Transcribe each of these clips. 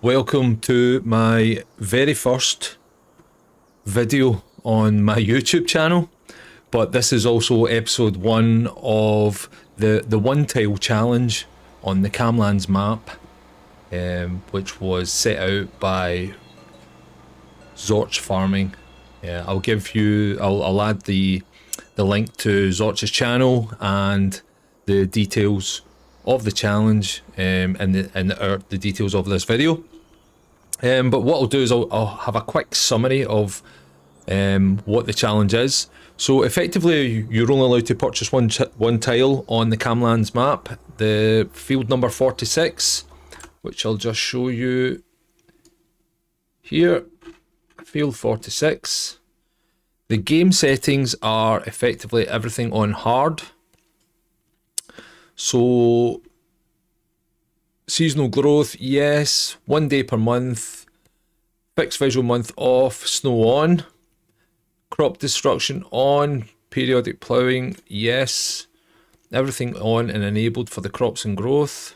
welcome to my very first video on my YouTube channel, but this is also episode 1 of the one tile challenge on the Calmlands map, which was set out by Zorch Farming. I'll add the link to Zorch's channel and the details of the challenge and the details of this video. But what I'll do is I'll have a quick summary of what the challenge is. So effectively, you're only allowed to purchase one tile on the Calmlands map, the field number 46, which I'll just show you here. Field 46. The game settings are effectively everything on hard. So seasonal growth, yes. 1 day per month. Fixed visual month off. Snow on. Crop destruction on. Periodic plowing, yes. Everything on and enabled for the crops and growth.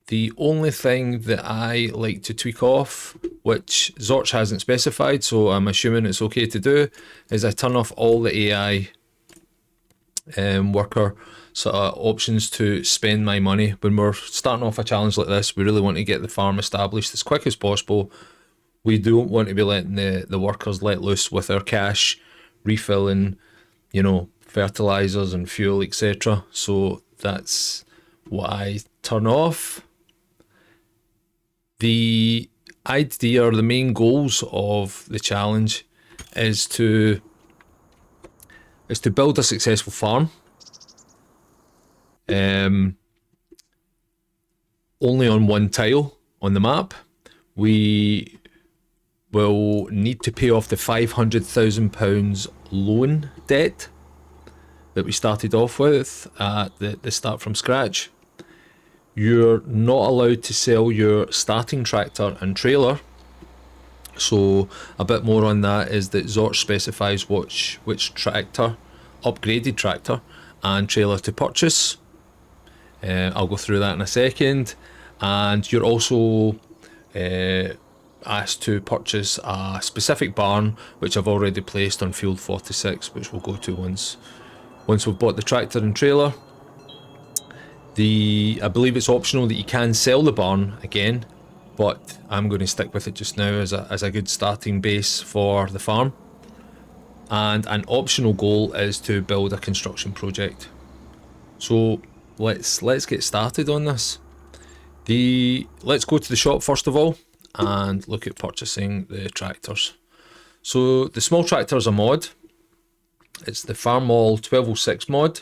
The only thing that I like to tweak off, which Zorch hasn't specified, so I'm assuming it's okay to do, is I turn off all the AI worker sort of options to spend my money. When we're starting off a challenge like this, we really want to get the farm established as quick as possible. We don't want to be letting the workers let loose with their cash, refilling, fertilizers and fuel, etc. So that's what I turn off. The idea or the main goals of the challenge is to build a successful farm. Only on one tile on the map. We will need to pay off the £500,000 loan debt that we started off with at the start from scratch. You're not allowed to sell your starting tractor and trailer. So a bit more on that is that Zorch specifies which tractor, upgraded tractor and trailer to purchase. I'll go through that in a second. And you're also asked to purchase a specific barn, which I've already placed on field 46, which we'll go to once we've bought the tractor and trailer. I believe it's optional that you can sell the barn again, but I'm going to stick with it just now as a good starting base for the farm. And an optional goal is to build a construction project. So let's get started on this. Let's go to the shop first of all and look at purchasing the tractors. So the small tractor is a mod. It's the Farmall 1206 mod.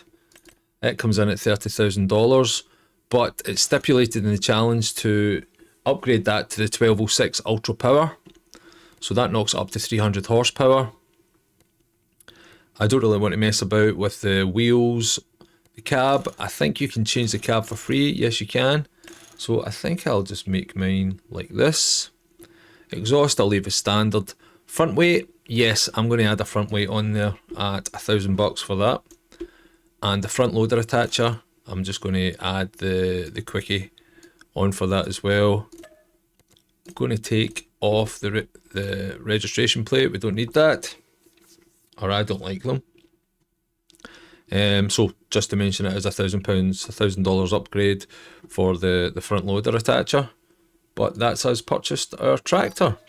It comes in at $30,000, but it's stipulated in the challenge to upgrade that to the 1206 Ultra Power. So that knocks it up to 300 horsepower. I don't really want to mess about with the wheels, the cab. I think you can change the cab for free. Yes, you can. So I think I'll just make mine like this. Exhaust, I'll leave as standard. Front weight, yes, I'm going to add a front weight on there at $1,000 for that. And the front loader attacher, I'm just going to add the quickie on for that as well. I'm going to take off the registration plate. We don't need that, or I don't like them. So just to mention, it is $1,000 upgrade for the front loader attacher. But that's us purchased our tractor.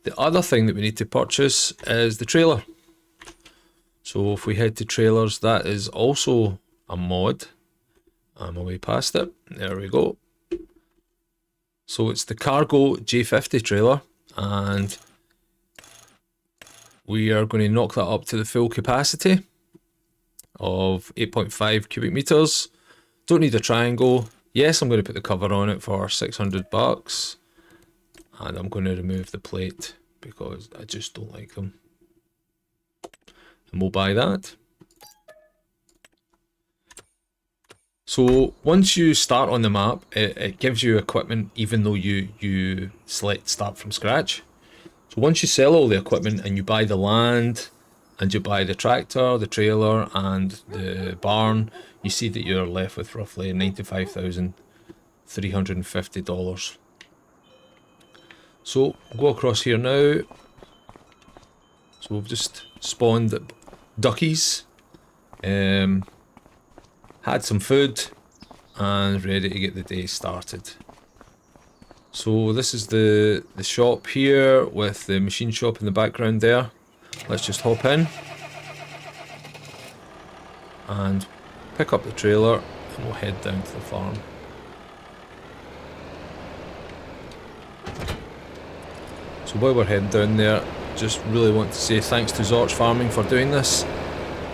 The other thing that we need to purchase is the trailer. So if we head to trailers, that is also a mod. I'm away past it. There we go. So it's the Cargo J50 trailer, and we are going to knock that up to the full capacity of 8.5 cubic meters. Don't need a triangle. Yes, I'm going to put the cover on it for $600, and I'm going to remove the plate because I just don't like them. And we'll buy that. So once you start on the map, it gives you equipment even though you select start from scratch. So once you sell all the equipment and you buy the land and you buy the tractor, the trailer and the barn, you see that you're left with roughly 95,000 $350. So we'll go across here now. So we've just spawned duckies, had some food, and ready to get the day started. So this is the shop here with the machine shop in the background there. Let's just hop in and pick up the trailer and we'll head down to the farm. So while we're heading down there, just really want to say thanks to Zorch Farming for doing this.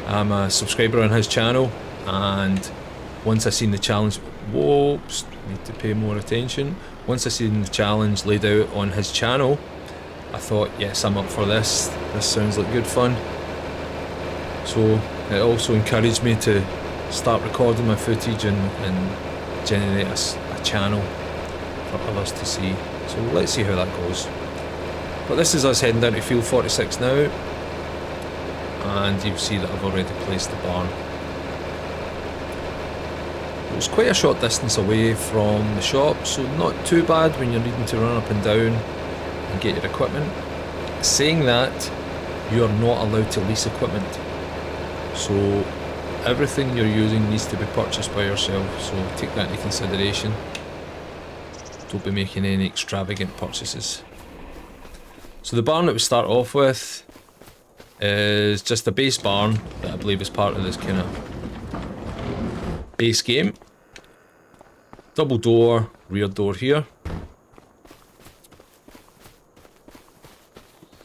I'm a subscriber on his channel, and once I seen the challenge, whoops, need to pay more attention. Once I seen the challenge laid out on his channel, I thought, yes, I'm up for this. This sounds like good fun. So it also encouraged me to start recording my footage and generate a channel for others to see. So let's see how that goes. But this is us heading down to Field 46 now, and you see that I've already placed the barn. It was quite a short distance away from the shop, so not too bad when you're needing to run up and down and get your equipment. Saying that, you are not allowed to lease equipment, so everything you're using needs to be purchased by yourself, so take that into consideration. Don't be making any extravagant purchases. So the barn that we start off with is just a base barn that I believe is part of this kind of base game. Double door, rear door here.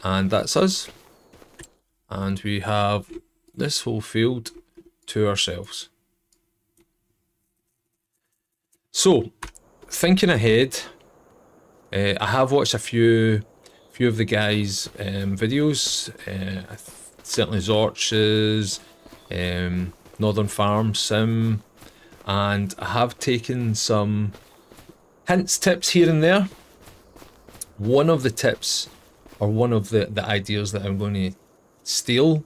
And that's us. And we have this whole field to ourselves. So, thinking ahead, I have watched a few of the guys' videos, certainly Zorch's, Northern Farm Sim, and I have taken some hints, tips here and there. One of the tips, or one of the ideas that I'm going to steal,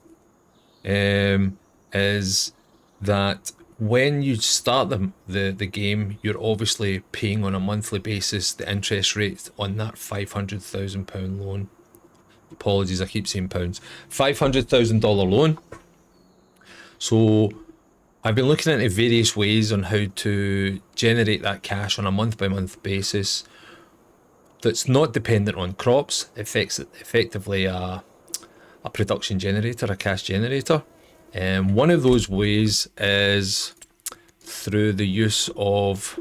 is that when you start the game, you're obviously paying on a monthly basis the interest rate on that £500,000 loan. Apologies, I keep saying pounds. $500,000 loan. So I've been looking into various ways on how to generate that cash on a month-by-month basis that's not dependent on crops. Effectively a production generator, a cash generator. One of those ways is through the use of,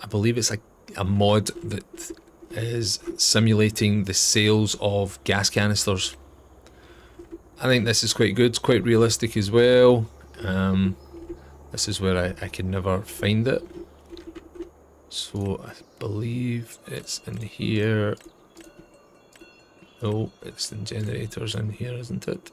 I believe it's a mod that is simulating the sales of gas canisters. I think this is quite good, it's quite realistic as well. This is where I can never find it. So I believe it's in here. Oh, it's in generators in here, isn't it?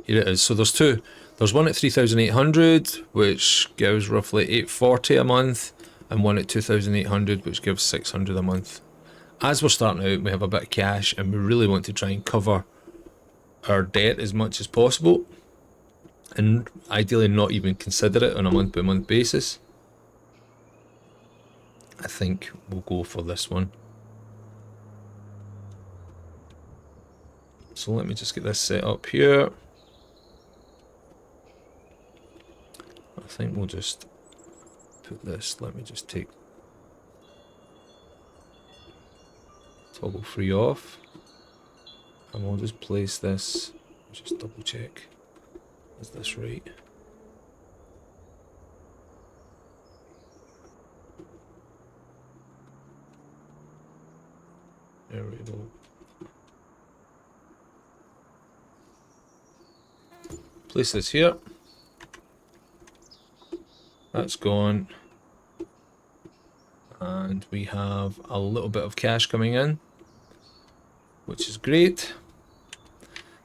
Here it is. So there's two. There's one at 3,800, which gives roughly 840 a month, and one at 2,800, which gives 600 a month. As we're starting out, we have a bit of cash, and we really want to try and cover our debt as much as possible, and ideally not even consider it on a month-by-month basis. I think we'll go for this one. So let me just get this set up here. I think we'll just put this, let me just take toggle free off, and we'll just place this, just double check, is this right? There we go. Place this here. That's gone. And we have a little bit of cash coming in, which is great.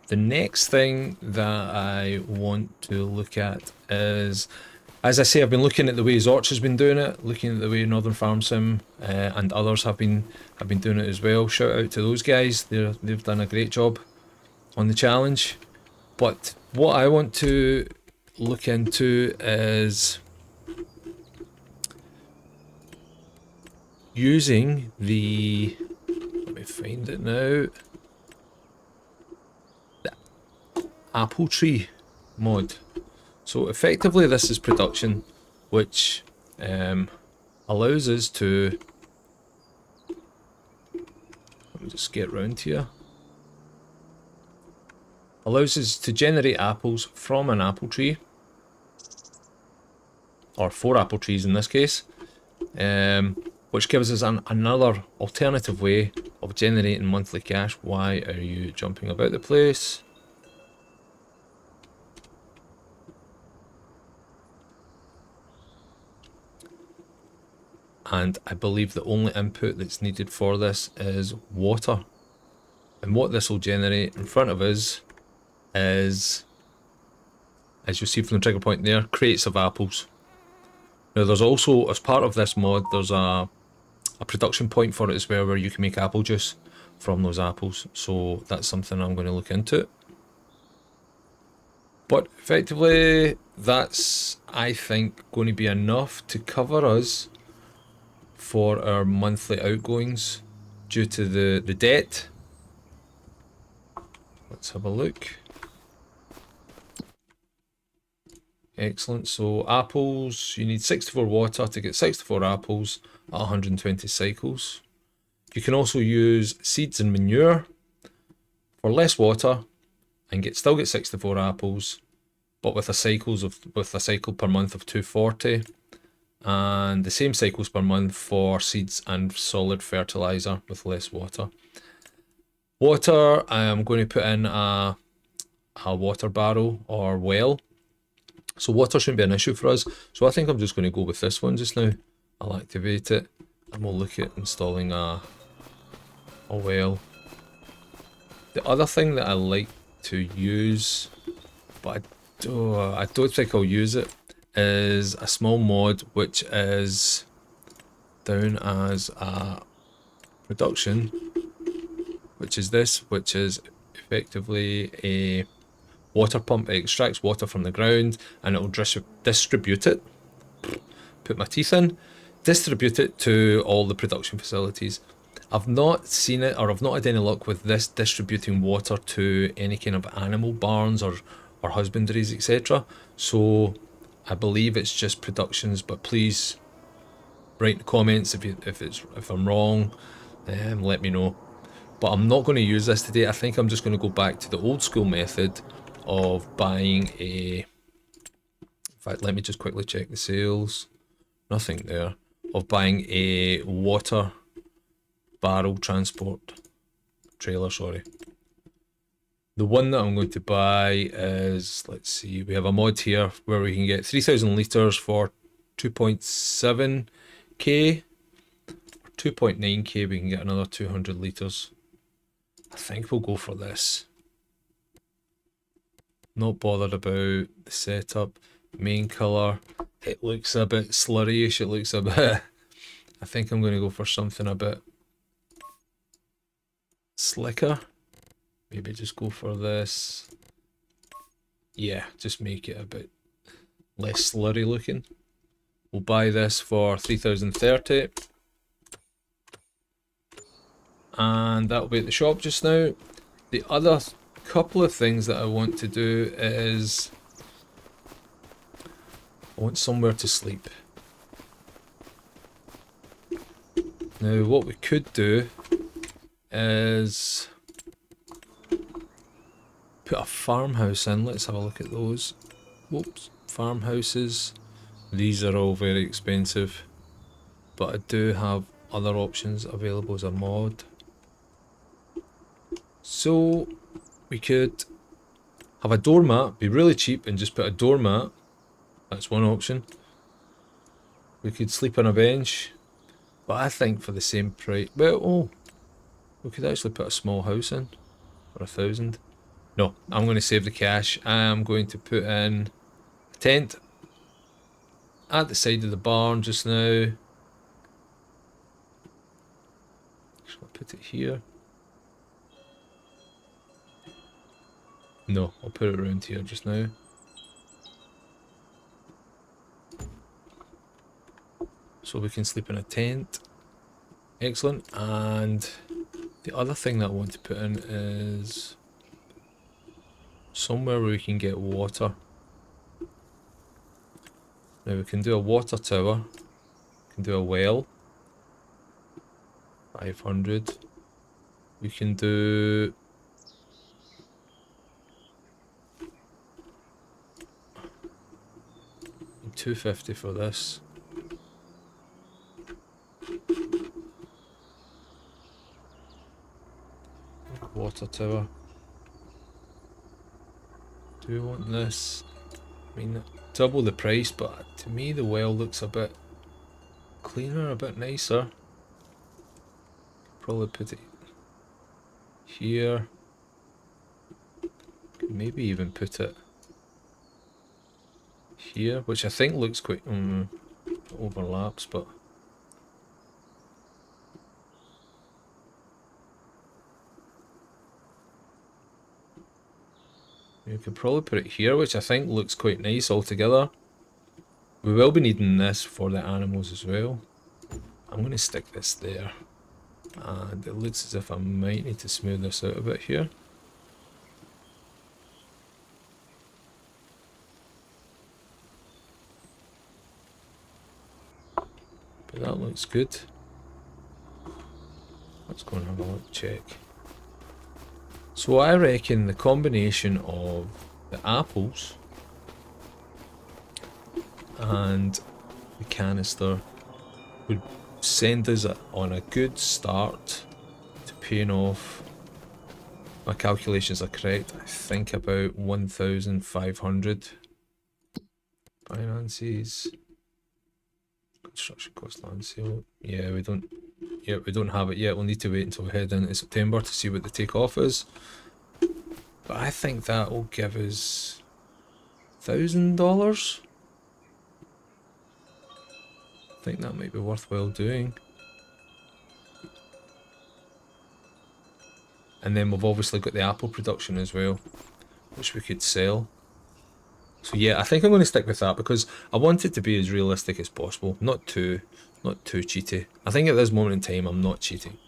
The next thing that I want to look at is, as I say, I've been looking at the way Zorch has been doing it, looking at the way Northern Farm Sim and others have been doing it as well. Shout out to those guys, they've done a great job on the challenge. But What I want to look into is using the, let me find it now, the apple tree mod. So effectively this is production, which allows us to, let me just get round here, allows us to generate apples from an apple tree, or 4 apple trees in this case, which gives us another alternative way of generating monthly cash. Why are you jumping about the place? And I believe the only input that's needed for this is water. And what this will generate in front of us is, as you'll see from the trigger point there, crates of apples. Now there's also, as part of this mod, there's a production point for it as well, where you can make apple juice from those apples. So that's something I'm going to look into. But effectively, that's, I think, going to be enough to cover us for our monthly outgoings due to the debt. Let's have a look. Excellent. So apples, you need 64 water to get 64 apples at 120 cycles. You can also use seeds and manure for less water and still get 64 apples, but with a cycle per month of 240, and the same cycles per month for seeds and solid fertilizer with less water. Water, I am going to put in a water barrel or well. So water shouldn't be an issue for us. So I think I'm just going to go with this one just now. I'll activate it and we'll look at installing a well. The other thing that I like to use, but I don't think I'll use it, is a small mod which is down as a production, which is this, which is effectively a water pump. It extracts water from the ground and it will distribute it, put my teeth in, distribute it to all the production facilities. I've not seen it, or I've not had any luck with this distributing water to any kind of animal barns or husbandries, etc. So I believe it's just productions, but please write in the comments if I'm wrong, let me know. But I'm not going to use this today. I think I'm just going to go back to the old school method of buying a, in fact, let me just quickly check the sales. Nothing there. Of buying a water barrel transport trailer, sorry. The one that I'm going to buy is, let's see, we have a mod here where we can get 3,000 litres for 2.7k. 2.9k we can get another 200 litres. I think we'll go for this. Not bothered about the setup. Main colour, it looks a bit slurryish, it looks a bit I think I'm going to go for something a bit slicker. Maybe just go for this. Yeah, just make it a bit less slurry looking. We'll buy this for 3,030. And that'll be at the shop just now. The other couple of things that I want to do is I want somewhere to sleep. Now what we could do is put a farmhouse in. Let's have a look at those. Whoops, farmhouses. These are all very expensive, but I do have other options available as a mod. So we could have a doormat, be really cheap and just put a doormat. That's one option. We could sleep on a bench, but I think for the same price, well, oh, we could actually put a small house in for 1,000. No, I'm going to save the cash. I'm going to put in a tent at the side of the barn just now. Shall I put it here? No, I'll put it around here just now. So we can sleep in a tent. Excellent. And the other thing that I want to put in is somewhere where we can get water. Now we can do a water tower. We can do a well. 500. We can do 250 for this. Water tower. Do we want this? I mean, double the price, but to me the well looks a bit cleaner, a bit nicer. Probably put it here. Could maybe even put it here, which I think looks quite overlaps, but you could probably put it here, which I think looks quite nice altogether. We will be needing this for the animals as well. I'm going to stick this there. And it looks as if I might need to smooth this out a bit here. But that looks good. Let's go and have a look, check. So I reckon the combination of the apples and the canister would send us on a good start to paying off. My calculations are correct. I think about 1,500. Finances. Construction cost, land sale. Yeah, we don't have it yet. We'll need to wait until we head into September to see what the takeoff is. But I think that will give us $1,000. I think that might be worthwhile doing. And then we've obviously got the apple production as well, which we could sell. So yeah, I think I'm going to stick with that because I want it to be as realistic as possible. Not too cheaty. I think at this moment in time I'm not cheating.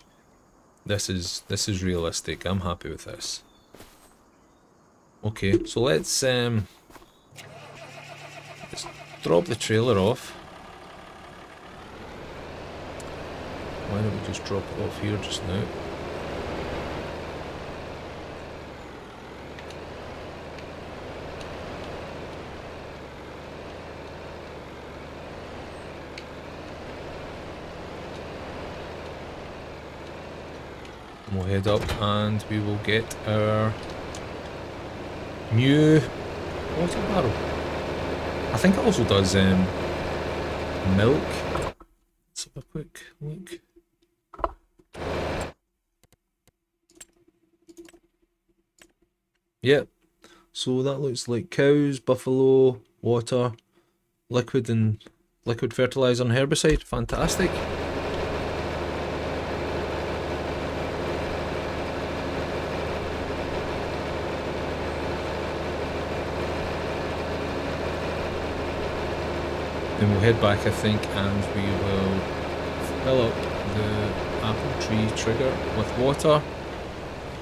This is realistic. I'm happy with this. Okay, so let's drop the trailer off. Why don't we just drop it off here just now? We'll head up and we will get our new water barrel. I think it also does milk. Let's have a quick look. Yep. So that looks like cows, buffalo, water, liquid fertilizer and herbicide. Fantastic. Then we'll head back, I think, and we will fill up the apple tree trigger with water.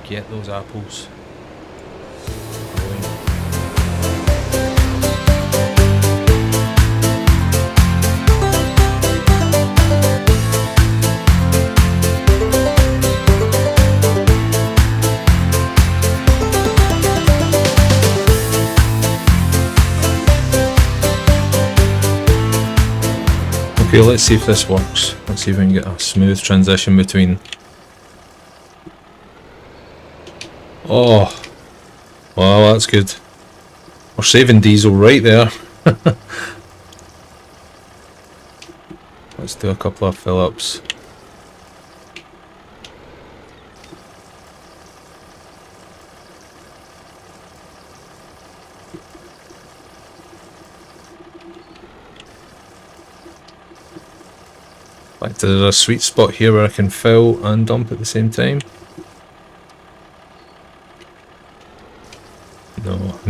Get those apples going. Okay, let's see if this works. Let's see if we can get a smooth transition between. Oh, wow, that's good. We're saving diesel right there. Let's do a couple of fill-ups. Back to the sweet spot here where I can fill and dump at the same time.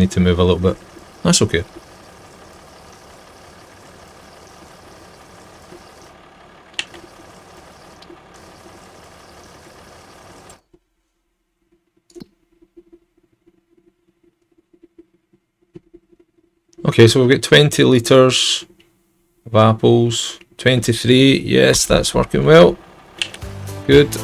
need to move a little bit. That's okay. Okay, so we've got 20 litres of apples. 23, yes, that's working well. Good. Don't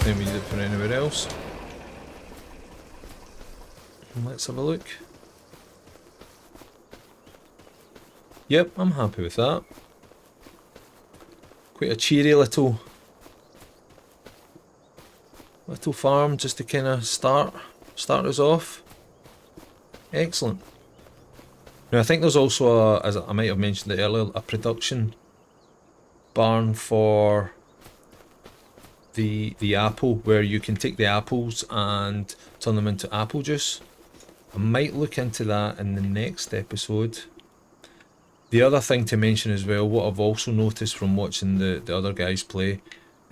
think we need it for anywhere else. Let's have a look. Yep, I'm happy with that. Quite a cheery little farm just to kind of start us off. Excellent. Now I think there's also as I might have mentioned it earlier, a production barn for the apple, where you can take the apples and turn them into apple juice. I might look into that in the next episode. The other thing to mention as well, what I've also noticed from watching the other guys play,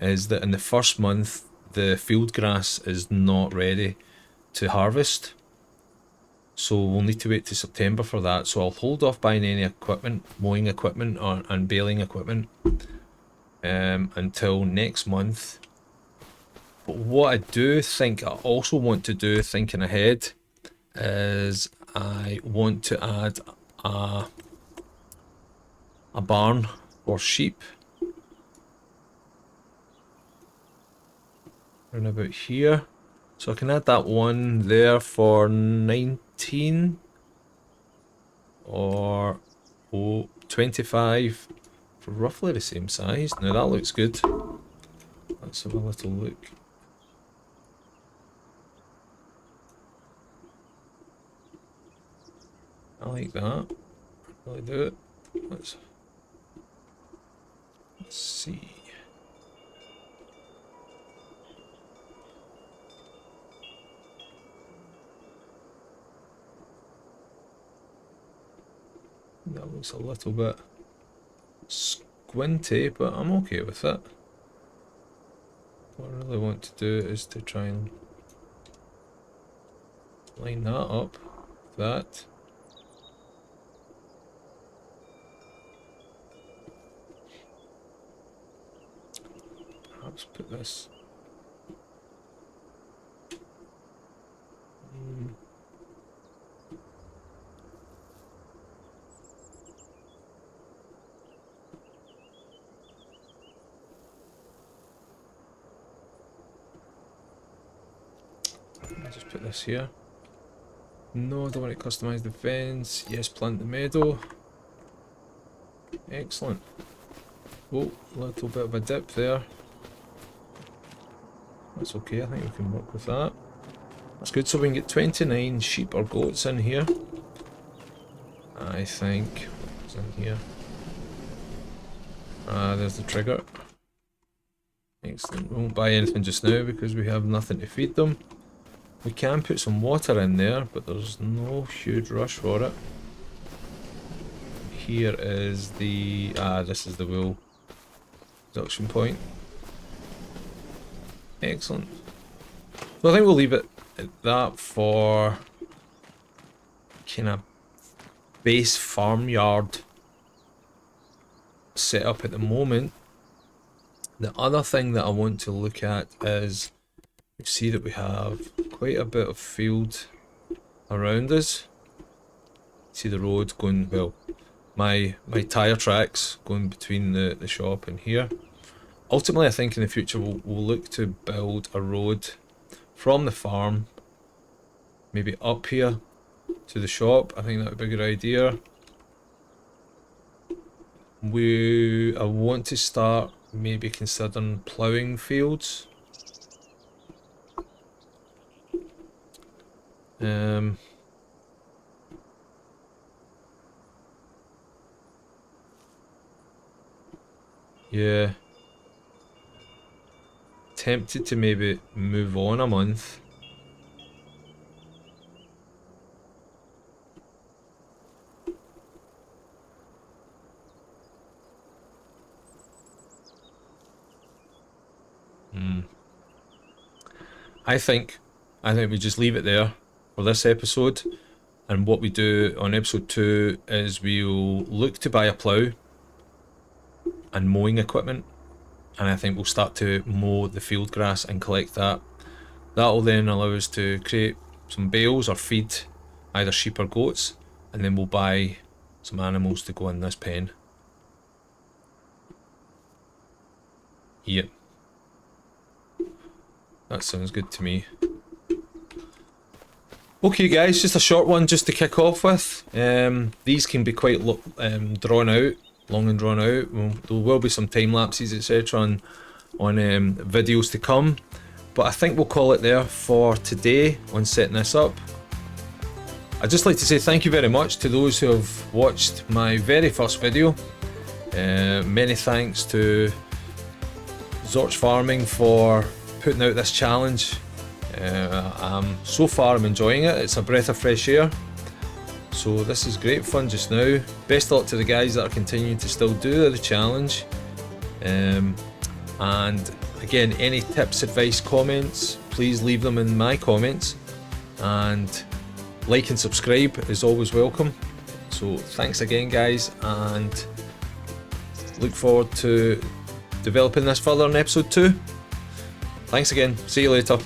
is that in the first month the field grass is not ready to harvest. So we'll need to wait to September for that. So I'll hold off buying any equipment, mowing equipment and baling equipment until next month. But what I do think I also want to do, thinking ahead, is I want to add a barn for sheep. Around about here. So I can add that one there for 19 or 25 for roughly the same size. Now that looks good. Let's have a little look. I like that. Really do it. Let's see. That looks a little bit squinty, but I'm okay with it. What I really want to do is to try and line that up with that. Perhaps put this. I'll just put this here. No, I don't want to customize the fence. Yes, plant the meadow. Excellent. Oh, a little bit of a dip there. That's okay, I think we can work with that. That's good, so we can get 29 sheep or goats in here. I think. What's in here? There's the trigger. Excellent. We won't buy anything just now because we have nothing to feed them. We can put some water in there, but there's no huge rush for it. Here is the... this is the wool production point. Excellent. So I think we'll leave it at that for kind of base farmyard setup at the moment. The other thing that I want to look at is you see that we have quite a bit of field around us. See the road going, well, my tyre tracks going between the shop and here. Ultimately, I think in the future we'll look to build a road from the farm, maybe up here to the shop. I think that would be a good idea. I want to start maybe considering ploughing fields. Yeah. Tempted to maybe move on a month. I think we just leave it there for this episode. And what we do on episode 2 is we'll look to buy a plough and mowing equipment. And I think we'll start to mow the field grass and collect that. That will then allow us to create some bales or feed either sheep or goats. And then we'll buy some animals to go in this pen. Yep. That sounds good to me. Okay guys, just a short one just to kick off with. These can be quite drawn out, long and drawn out. There will be some time lapses etc. on videos to come. But I think we'll call it there for today on setting this up. I'd just like to say thank you very much to those who have watched my very first video. Many thanks to Zorch Farming for putting out this challenge. So far I'm enjoying it. It's a breath of fresh air. So this is great fun just now. Best of luck to the guys that are continuing to still do the challenge. And again, any tips, advice, comments, please leave them in my comments. And like and subscribe is always welcome. So thanks again guys, and look forward to developing this further in episode 2. Thanks again. See you later.